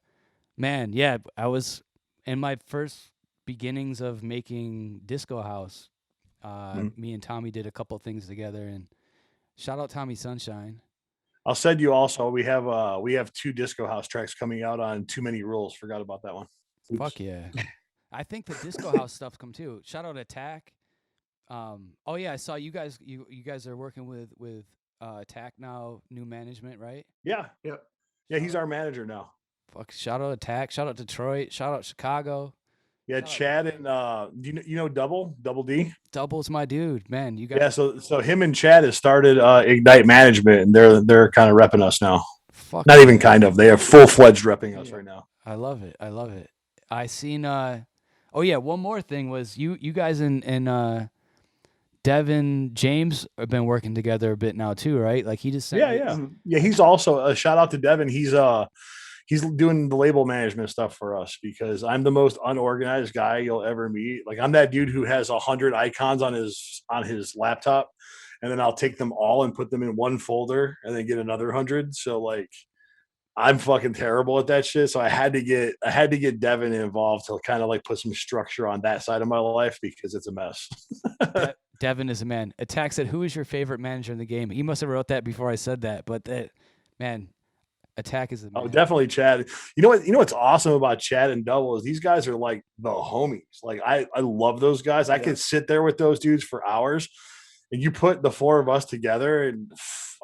man, yeah, I was in my first beginnings of making disco house. Me and Tommy did a couple things together, and shout out Tommy Sunshine. I'll send you also. We have 2 disco house tracks coming out on Too Many Rules. Forgot about that one. Oops. Fuck yeah. I think the disco house stuff come too. Shout out Attack. Oh yeah, I saw you guys. You guys are working with Attack now, new management, right? Yeah. Yep. Yeah, he's our manager now. Fuck. Shout out Attack. Shout out Detroit. Shout out Chicago. Yeah, Chad and you know Double D? Double's my dude, man. You guys. Yeah, so him and Chad has started Ignite Management, and they're kind of repping us now. Fuck. Not even kind of. They are full-fledged repping us right now. I love it. I seen oh yeah, one more thing was you guys and Devin James have been working together a bit now too, right? Like he just sent Yeah. He's also a shout out to Devin. He's doing the label management stuff for us because I'm the most unorganized guy you'll ever meet. Like I'm that dude who has 100 icons on his laptop, and then I'll take them all and put them in one folder and then get another 100. So like I'm fucking terrible at that shit. So I had to get Devin involved to kind of like put some structure on that side of my life because it's a mess. Devin is a man. Attack said, "Who is your favorite manager in the game?" He must have wrote that before I said that, but man, Attack is a man. Oh, definitely Chad. You know what's awesome about Chad and Double is these guys are like the homies. Like I love those guys. I could sit there with those dudes for hours, and you put the 4 of us together, and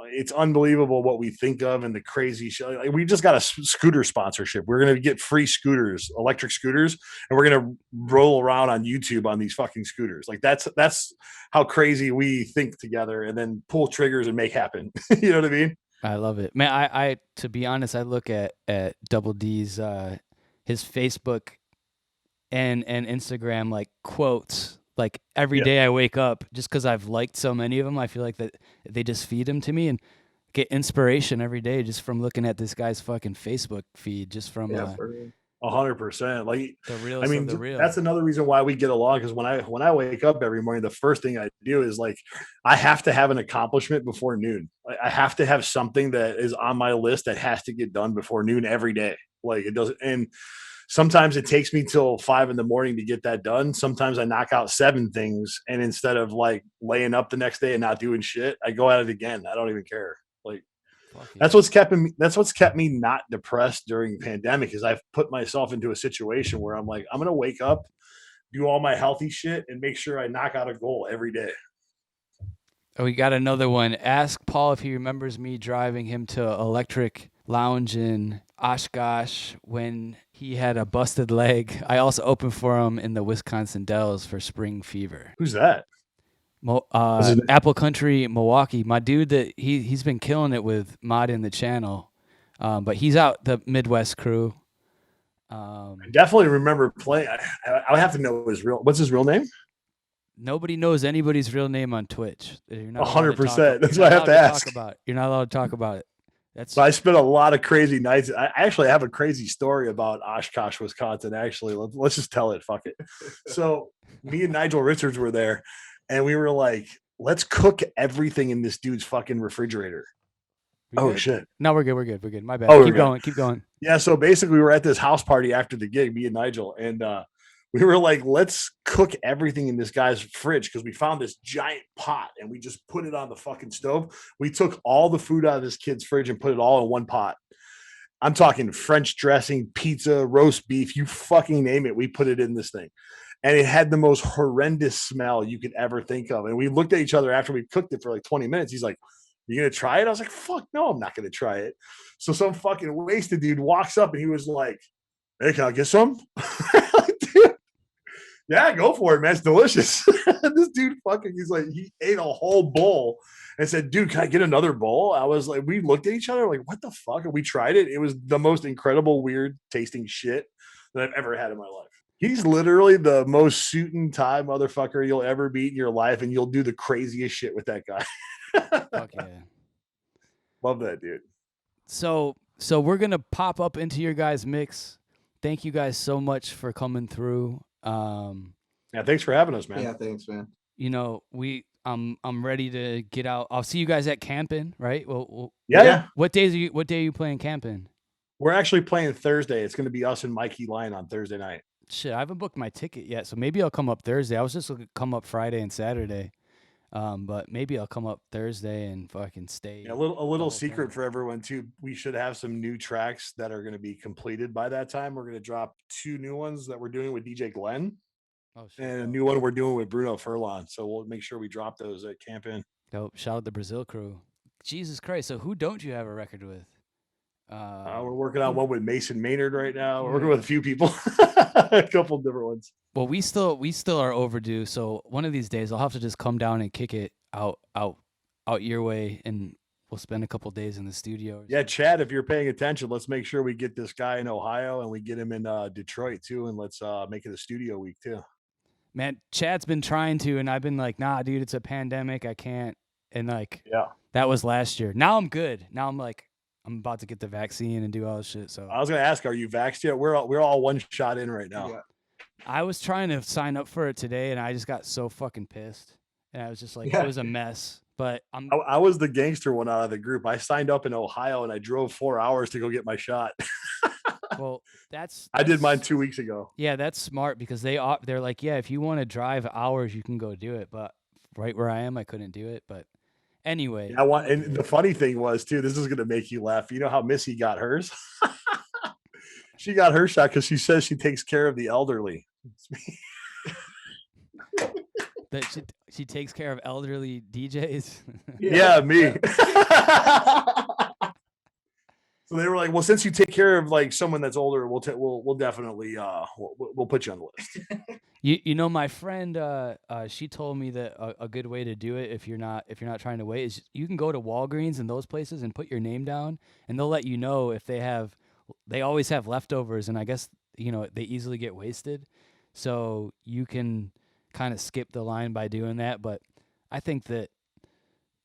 it's unbelievable what we think of and the crazy shit. Like, we just got a scooter sponsorship. We're gonna get free scooters, electric scooters, and we're gonna roll around on YouTube on these fucking scooters. Like that's how crazy we think together, and then pull triggers and make happen. You know what I mean? I love it, man. I to be honest, I look at Double D's his Facebook and Instagram like quotes like every day I wake up just because I've liked so many of them. I feel like that they just feed them to me and get inspiration every day just from looking at this guy's fucking Facebook feed. Just from 100%. Like, The I realest of mean, the real. that's another reason why we get along. Because when I wake up every morning, the first thing I do is like, I have to have an accomplishment before noon. Like, I have to have something that is on my list that has to get done before noon every day. Like it doesn't, and sometimes it takes me till 5 in the morning to get that done. Sometimes I knock out 7 things, and instead of like laying up the next day and not doing shit, I go at it again. I don't even care. Like Fuck that's yeah. what's kept me not depressed during pandemic is I've put myself into a situation where I'm like, I'm gonna wake up, do all my healthy shit, and make sure I knock out a goal every day. Oh, we got another one. Ask Paul if he remembers me driving him to Electric Lounge in Oshkosh when he had a busted leg. I also opened for him in the Wisconsin Dells for Spring Fever. Who's that? Apple Country, Milwaukee. My dude that he's been killing it with modding the channel, but he's out the Midwest crew. I definitely remember playing. I have to know what's his real name? Nobody knows anybody's real name on Twitch. You're not allowed to talk. 100%. That's You're what not I have allowed to to ask. talk about it. You're not allowed to talk about it. That's But I spent a lot of crazy nights. I actually have a crazy story about Oshkosh, Wisconsin. Actually, let's just tell it. Fuck it. So me and Nigel Richards were there, and we were like, let's cook everything in this dude's fucking refrigerator. we Oh good? shit. No, we're good. We're good. We're good. My bad. Oh, we're Keep good. going. Keep going. Yeah, so basically we were at this house party after the gig, me and Nigel, and we were like, let's cook everything in this guy's fridge because we found this giant pot and we just put it on the fucking stove. We took all the food out of this kid's fridge and put it all in one pot. I'm talking French dressing, pizza, roast beef, you fucking name it. We put it in this thing. And it had the most horrendous smell you could ever think of. And we looked at each other after we cooked it for like 20 minutes. He's like, you gonna try it? I was like, fuck no, I'm not gonna try it. So some fucking wasted dude walks up and he was like, hey, can I get some? Dude, yeah, go for it, man. It's delicious. This dude he's like, he ate a whole bowl and said, dude, can I get another bowl? I was like, we looked at each other like, what the fuck? And we tried it. It was the most incredible, weird tasting shit that I've ever had in my life. He's literally the most suit and tie motherfucker you'll ever meet in your life, and you'll do the craziest shit with that guy. Fuck yeah. Love that dude. So we're gonna pop up into your guys' mix. Thank you guys so much for coming through. Yeah, thanks for having us, man. Yeah, thanks, man. You know, I'm ready to get out. I'll see you guys at camping, right? Well Yeah. What day are you playing camping? We're actually playing Thursday. It's going to be us and Mikey Lyon on Thursday night. Shit, I haven't booked my ticket yet, so maybe I'll come up Thursday. I was just looking to come up Friday and Saturday. But maybe I'll come up Thursday and fucking stay. Yeah, a little secret for everyone too. We should have some new tracks that are going to be completed by that time. We're going to drop 2 new ones that we're doing with DJ Glenn, and a new one we're doing with Bruno Furlan. So we'll make sure we drop those at Camp In. Dope. Shout out the Brazil crew. Jesus Christ! So who don't you have a record with? We're working on one with Mason Maynard right now. We're working with a few people, a couple different ones. Well, we still are overdue. So one of these days, I'll have to just come down and kick it out your way, and we'll spend a couple days in the studio. Yeah, Chad, if you're paying attention, let's make sure we get this guy in Ohio and we get him in Detroit too, and let's make it a studio week too. Man, Chad's been trying to, and I've been like, nah, dude, it's a pandemic. I can't. And like, yeah, that was last year. Now I'm good. Now I'm like, I'm about to get the vaccine and do all this shit. So I was gonna ask, are you vaxxed yet? We're all 1 shot in right now. Yeah. I was trying to sign up for it today, and I just got so fucking pissed, and I was just like, Yeah. it was a mess. But I was the gangster one out of the group. I signed up in Ohio and I drove 4 hours to go get my shot. well, that's I did mine 2 weeks ago. Yeah, that's smart because they're like, yeah, if you want to drive hours, you can go do it. But right where I am, I couldn't do it. But anyway, And the funny thing was too, this is gonna make you laugh. You know how Missy got hers? She got her shot because she says she takes care of the elderly. that she takes care of elderly DJs. Yeah, me. So they were like, "Well, since you take care of like someone that's older, we'll definitely we'll put you on the list." You know, my friend, she told me that a good way to do it if you're not trying to wait is you can go to Walgreens and those places and put your name down, and they'll let you know if they always have leftovers, and I guess they easily get wasted, so you can kind of skip the line by doing that. But I think that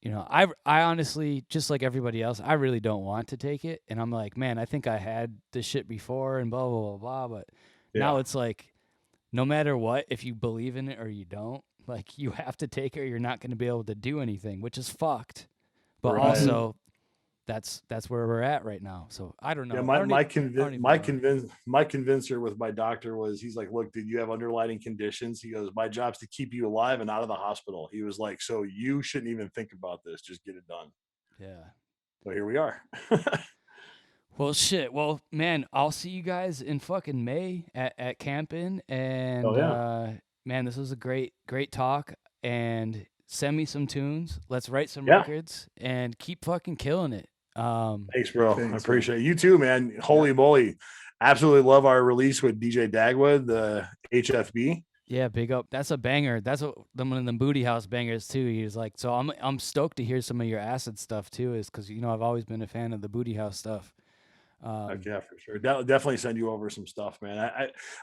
you know, I honestly, just like everybody else, I really don't want to take it. And I'm like, man, I think I had this shit before and blah, blah, blah, blah. But now Yeah. it's like, no matter what, if you believe in it or you don't, like, you have to take it or you're not going to be able to do anything, which is fucked. But Right. also, that's where we're at right now. So I don't know. Yeah, I don't my I don't even know. my convincer with my doctor was, he's like, look, dude, you have underlying conditions. He goes, my job's to keep you alive and out of the hospital. He was like, so you shouldn't even think about this. Just get it done. Yeah. So here we are. Well, shit. Well, man, I'll see you guys in fucking May at camping. Oh And yeah. man, this was a great talk. And send me some tunes. Let's write some Yeah. records and keep fucking killing it. Thanks, bro. Thanks, I man. appreciate it. You too, man. Holy moly. Absolutely love our release with DJ Dagwood, the HFB. Yeah, big up. That's a banger. That's one of the Booty House bangers too. He was like, so I'm stoked to hear some of your acid stuff too, is because you know I've always been a fan of the Booty House stuff. Yeah, for sure. Definitely send you over some stuff, man.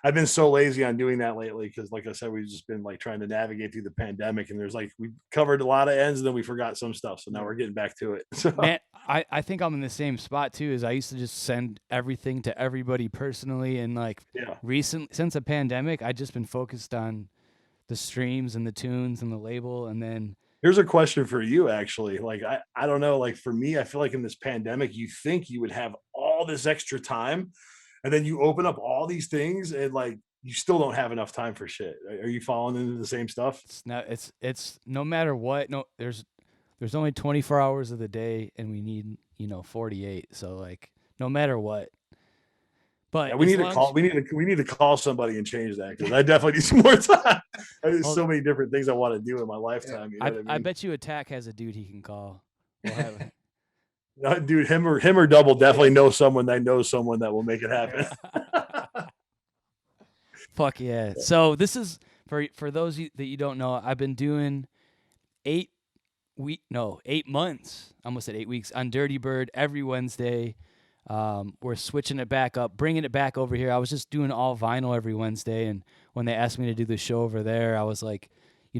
I've been so lazy on doing that lately because, like I said, we've just been like trying to navigate through the pandemic, and there's like we covered a lot of ends, and then we forgot some stuff. So now we're getting back to it. So, Man, I think I'm in the same spot too. As I used to just send everything to everybody personally, and like yeah. since the pandemic, I just been focused on the streams and the tunes and the label, and then Here's a question for you, actually. Like, I don't know. Like, for me, I feel like in this pandemic, you think you would have all this extra time, and then you open up all these things, and like, you still don't have enough time for shit. Are you falling into the same stuff? it's no matter what. No, there's only 24 hours of the day, and we need 48. So like no matter what. But Yeah, we as need to long call. as, We need to call somebody and change that, because I definitely need some more time. There's well, so many different things I want to do in my lifetime. You know what I I mean? bet you Attack has a dude he can call. We'll have Dude, him or Double definitely knows someone that knows someone that will make it happen. Fuck yeah. So this is for those that you don't know, I've been doing 8 months, almost at 8 weeks on Dirty Bird every Wednesday. We're switching it back up, bringing it back over here. I was just doing all vinyl every Wednesday, and when they asked me to do the show over there, I was like,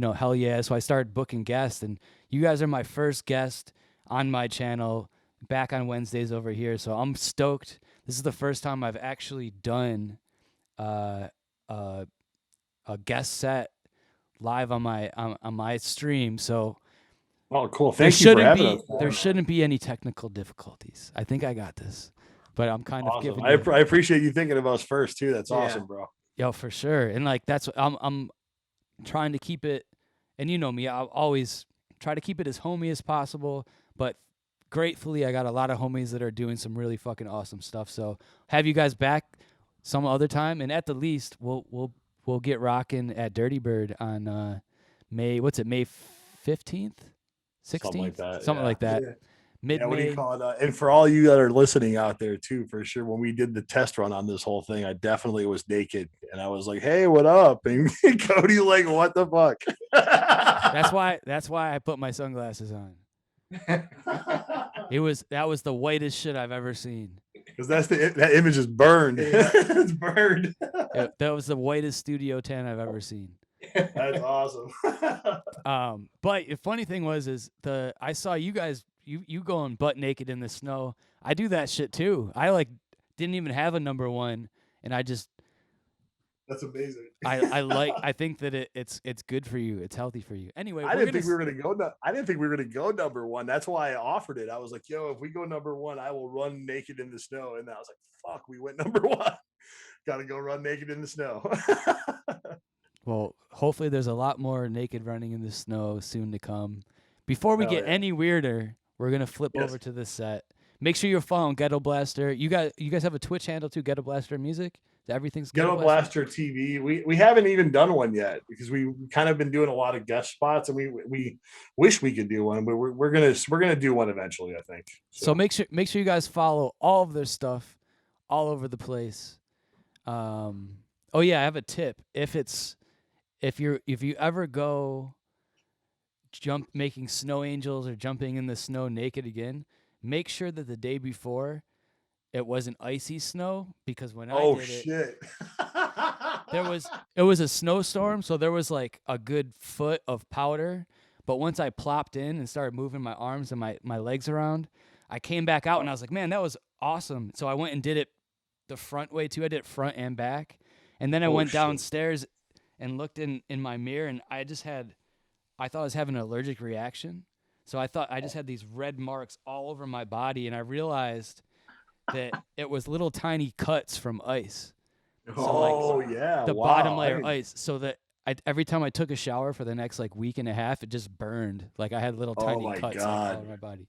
hell yeah. So I started booking guests, and you guys are my first guest on my channel back on Wednesdays over here. So I'm stoked. This is the first time I've actually done uh, uh, a guest set live on my stream. So Oh, cool! there Thank you for shouldn't having be us. there Man. shouldn't be any technical difficulties. I think I got this, but I'm kind of Awesome. giving I you, appreciate you thinking of us first too. That's Yeah. awesome, bro. yo, for sure. And like that's I'm trying to keep it. And you know me, I'll always try to keep it as homey as possible. But gratefully, I got a lot of homies that are doing some really fucking awesome stuff. So have you guys back some other time, and at the least, we'll get rocking at Dirty Bird on May. What's it? May 15th, 16th, Something like that. something Yeah. like that. Yeah. Mid Yeah, what do you May. call it? And for all you that are listening out there too, for sure, when we did the test run on this whole thing, I definitely was naked, and I was like, "Hey, what up?" And Cody, like, "What the fuck?" That's why I put my sunglasses on. That was the whitest shit I've ever seen. Because that image is burned. Yeah. It's burned. That was the whitest Studio 10 I've ever seen. That's awesome. But the funny thing was I saw you guys you going butt naked in the snow. I do that shit too. I like didn't even have a number one, and I just That's amazing. I think that it's good for you. It's healthy for you. Anyway, I didn't think we were gonna go. I didn't think we were gonna go number one. That's why I offered it. I was like, "Yo, if we go number one, I will run naked in the snow." And I was like, "Fuck, we went number one. Got to go run naked in the snow." Well, hopefully there's a lot more naked running in the snow soon to come. Before we Hell get yeah. any weirder, we're gonna flip Yes. over to this set. Make sure you're following Gettoblaster. You guys have a Twitch handle too, Gettoblaster Music. Everything's Gettoblaster TV. We haven't even done one yet because we kind of been doing a lot of guest spots, and we wish we could do one, but we're gonna do one eventually, I think. So make sure you guys follow all of their stuff all over the place. Oh yeah, I have a tip. If you ever go making snow angels or jumping in the snow naked again, make sure that the day before it wasn't icy snow, because when I did it, shit. it was a snowstorm, so there was like a good foot of powder, But once I plopped in and started moving my arms and my legs around, I came back out and I was like, man, that was awesome. So I went and did it the front way too. I did it front and back. And then I went shit. downstairs and looked in my mirror, and I thought I was having an allergic reaction. So I thought I just had these red marks all over my body, and I realized that it was little tiny cuts from ice. Oh yeah, The wow. bottom layer of ice, so that every time I took a shower for the next like week and a half, it just burned. Like I had little tiny my cuts like, God. all over my body.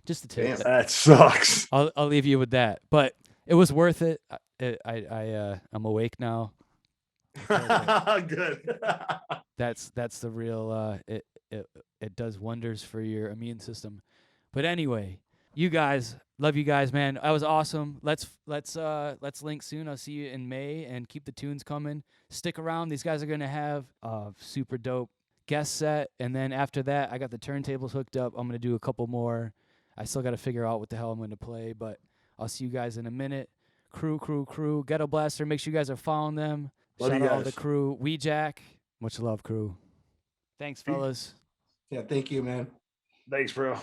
Just a tip. That sucks. I'll leave you with that. But it was worth it. I'm awake now. Good. That's the real. It does wonders for your immune system. But anyway, you guys, love you guys, man. That was awesome. Let's link soon. I'll see you in May, and keep the tunes coming. Stick around. These guys are gonna have a super dope guest set, and then after that, I got the turntables hooked up. I'm gonna do a couple more. I still got to figure out what the hell I'm gonna play, but I'll see you guys in a minute. Crew, Gettoblaster. Make sure you guys are following them. Love Shout you out all guys. the crew. We Jack. Much love, crew. Thanks, fellas. Yeah, thank you, man. Thanks, bro.